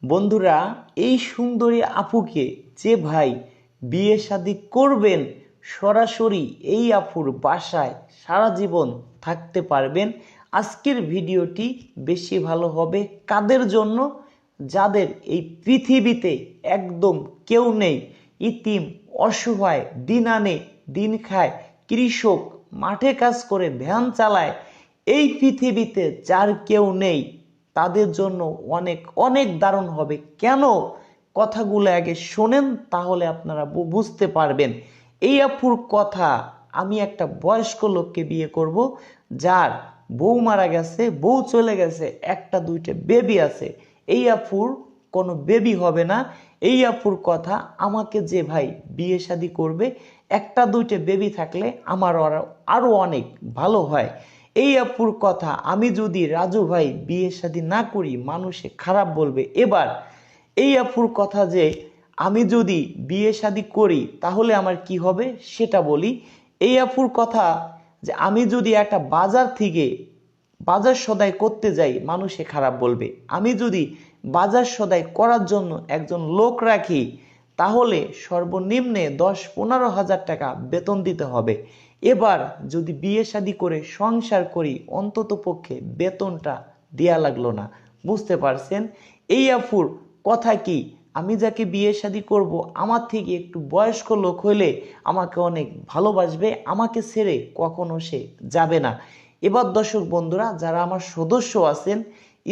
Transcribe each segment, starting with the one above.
বন্ধুরা, এই সুন্দরী আপুকে যে ভাই বিয়ে শাদী করবেন, সরাসরি এই আপুর বাসায় সারা জীবন থাকতে পারবেন। আজকের ভিডিওটি বেশি ভালো হবে কাদের জন্য? যাদের এই পৃথিবীতে একদম কেউ নেই, ইতিম, অসহায়, দিন আনে দিন খায়, কৃষক, মাঠে কাজ করে ভ্যান চালায়, এই পৃথিবীতে যার কেউ নেই তাদের জন্য অনেক অনেক দারুণ হবে। কেন? কথাগুলো আগে শোনেন, তাহলে আপনারা বুঝতে পারবেন। এই আপুর কথা, আমি একটা বয়স্ক লোককে বিয়ে করব, যার বউ মারা গেছে, বউ চলে গেছে, একটা দুইটা বেবি আছে। এই আপুর কোনো বেবি হবে না। এই আপুর কথা, আমাকে যে ভাই বিয়ে শাদী করবে, একটা দুইটা বেবি থাকলে আমার আরো অনেক ভালো হয়। এই আপুর কথা, আমি যদি রাজু ভাই বিয়ে শাদী না করি মানুষে খারাপ বলবে। এবার এই আপুর কথা যে আমি যদি বিয়ে শাদী করি তাহলে আমার কি হবে সেটা বলি। এই আপুর কথা যে আমি যদি একটা বাজার থেকে বাজার সদাই করতে যাই মানুষে খারাপ বলবে। আমি যদি বাজার সদাই করার জন্য একজন লোক রাখি তাহলে সর্বনিম্নে 10-15 হাজার টাকা বেতন দিতে হবে। এবার যদি বিয়ে শাদী করে সংসার করি, অন্তত পক্ষে বেতনটা দেয়া লাগলো না। বুঝতে পারছেন? এই আফুর কথা কি, আমি যাকে বিয়ে শাদী করব আমার থেকে একটু বয়স্ক লোক হইলে আমাকে অনেক ভালোবাসবে, আমাকে ছেড়ে কখনো সে যাবে না। এবার দর্শক বন্ধুরা, যারা আমার সদস্য আছেন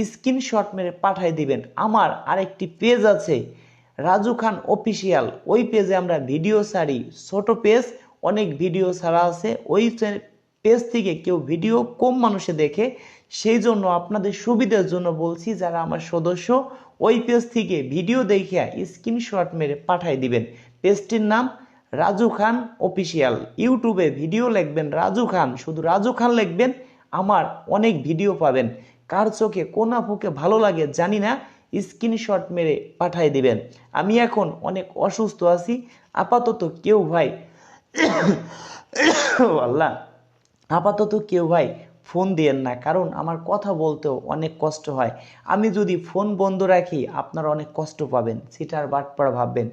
স্ক্রিনশট মেরে পাঠাই দিবেন। আমার আরেকটি পেজ আছে রাজু খান অফিসিয়াল, ওই পেজে আমরা ভিডিও ছাড়ি, ছোট পেজ, অনেক ভিডিও ছাড়া আছে। ওই পেজ থেকে কেউ ভিডিও কম মানুষে দেখে, সেই জন্য আপনাদের সুবিধার জন্য বলছি, যারা আমার সদস্য ওই পেজ থেকে ভিডিও দেখে স্ক্রিনশট মেরে পাঠাই দিবেন। পেজটির নাম রাজু খান অফিসিয়াল। ইউটিউবে ভিডিও লিখবেন রাজু খান, শুধু রাজু খান লিখবেন, আমার অনেক ভিডিও পাবেন। কার চোখে কোন আপুকে ভালো লাগে জানি না, স্ক্রিনশট মেরে পাঠাই দিবেন। আমি এখন অনেক অসুস্থ আছি, আপাতত কেউ ভাই আল্লাহ, আপাতত কেউ ভাই ফোন দিয়েন না, কারণ আমার কথা বলতেও অনেক কষ্ট হয়। আমি যদি ফোন বন্ধ রাখি আপনারা অনেক কষ্ট পাবেন, সিটার বাটপার ভাববেন।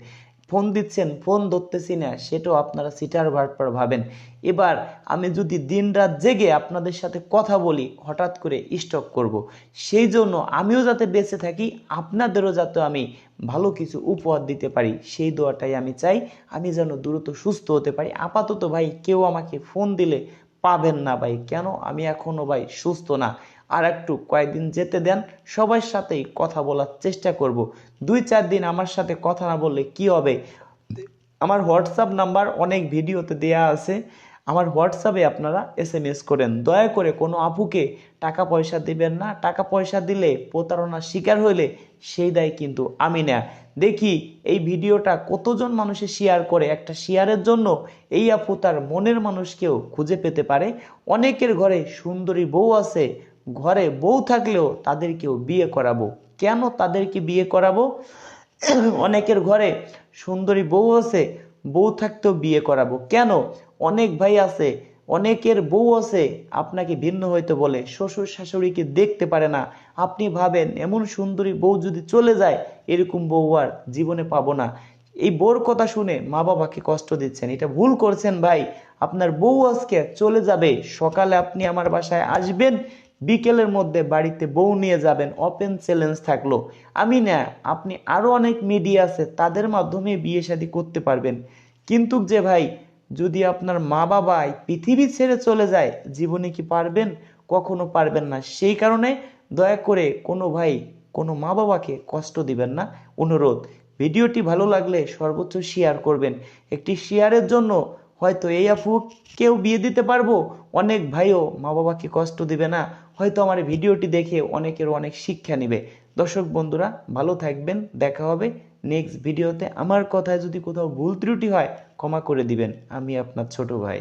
ফোন দিচ্ছেন, ফোন ধরতেছি না, সেটাও আপনারা সিটার বাটপার ভাবেন। এবার আমি যদি দিন রাত জেগে আপনাদের সাথে কথা বলি, হঠাৎ করে স্টক করব। সেই জন্য আমিও যাতে বেঁচে থাকি, আপনাদেরও যাতে আমি ভালো কিছু উপহার দিতে পারি, সেই দোয়াটাই আমি চাই। আমি যেন দ্রুত সুস্থ হতে পারি। আপাতত ভাই কেউ আমাকে ফোন দিলে পাবেন না ভাই। কেন? আমি এখনো ভাই সুস্থ না। আর একটু কয়েকদিন যেতে দেন, সবার সাথেই কথা বলার চেষ্টা করব। 2-4 দিন আমার সাথে কথা না বললে কি হবে? আমার হোয়াটসঅ্যাপ নাম্বার অনেক ভিডিওতে দেয়া আছে, আমার হোয়াটসঅ্যাপে আপনারা SMS করেন। দয়া করে কোনো আপুকে টাকা পয়সা দিবেন না। টাকা পয়সা দিলে, প্রতারণার শিকার হইলে সেই দায় কিন্তু আমি না। দেখি এই ভিডিওটা কতজন মানুষে শেয়ার করে, একটা শেয়ারের জন্য এই আপু তার মনের মানুষকেও খুঁজে পেতে পারে। অনেকের ঘরে সুন্দরী বউ আছে, ঘরে বউ থাকলেও তাদেরকেও বিয়ে করাবো। কেন তাদেরকে বিয়ে করাবো? অনেকের ঘরে সুন্দরী বউ আছে, বউ থাকতেও বিয়ে করাবো কেন? অনেক ভাই আছে, অনেকের বউ আছে, আপনাকে ভিন্ন হইতে বলে, শ্বশুর শাশুড়িকে দেখতে পারে না। আপনি ভাবেন এমন সুন্দরী বউ যদি চলে যায়, এরকম বউ আর জীবনে পাবো না। এই বউর কথা শুনে মা বাবাকে কষ্ট দিচ্ছেন, এটা ভুল করছেন ভাই। আপনার বউ আজকে চলে যাবে, সকালে আপনি আমার বাসায় আসবেন, বিকেলের মধ্যে বাড়িতে বউ নিয়ে যাবেন, ওপেন চ্যালেঞ্জ থাকলো। আমি না, আপনি আরো অনেক মিডিয়া আছে, তাদের মাধ্যমে বিয়ে শাদী করতে পারবেন। কিন্তু যে ভাই, যদি আপনার মা বাবা পৃথিবী ছেড়ে চলে যায়, জীবনে কি পারবেন? কখনো পারবেন না। সেই কারণে দয়া করে কোনো ভাই কোনো মা বাবাকে কষ্ট দিবেন না, অনুরোধ। ভিডিওটি ভালো লাগলে সর্বোচ্চ শেয়ার করবেন। একটি শেয়ারের জন্য হয়তো এই আপু কেউ বিয়ে দিতে পারবো, অনেক ভাইও মা বাবাকে কষ্ট দিবে না। হয়তো আমার ভিডিওটি দেখে অনেকের অনেক শিক্ষা নেবে। দর্শক বন্ধুরা, ভালো থাকবেন, দেখা হবে নেক্সট ভিডিওতে। আমার কথায় যদি কোথাও ভুল ত্রুটি হয় ক্ষমা করে দিবেন, আমি আপনার ছোট ভাই।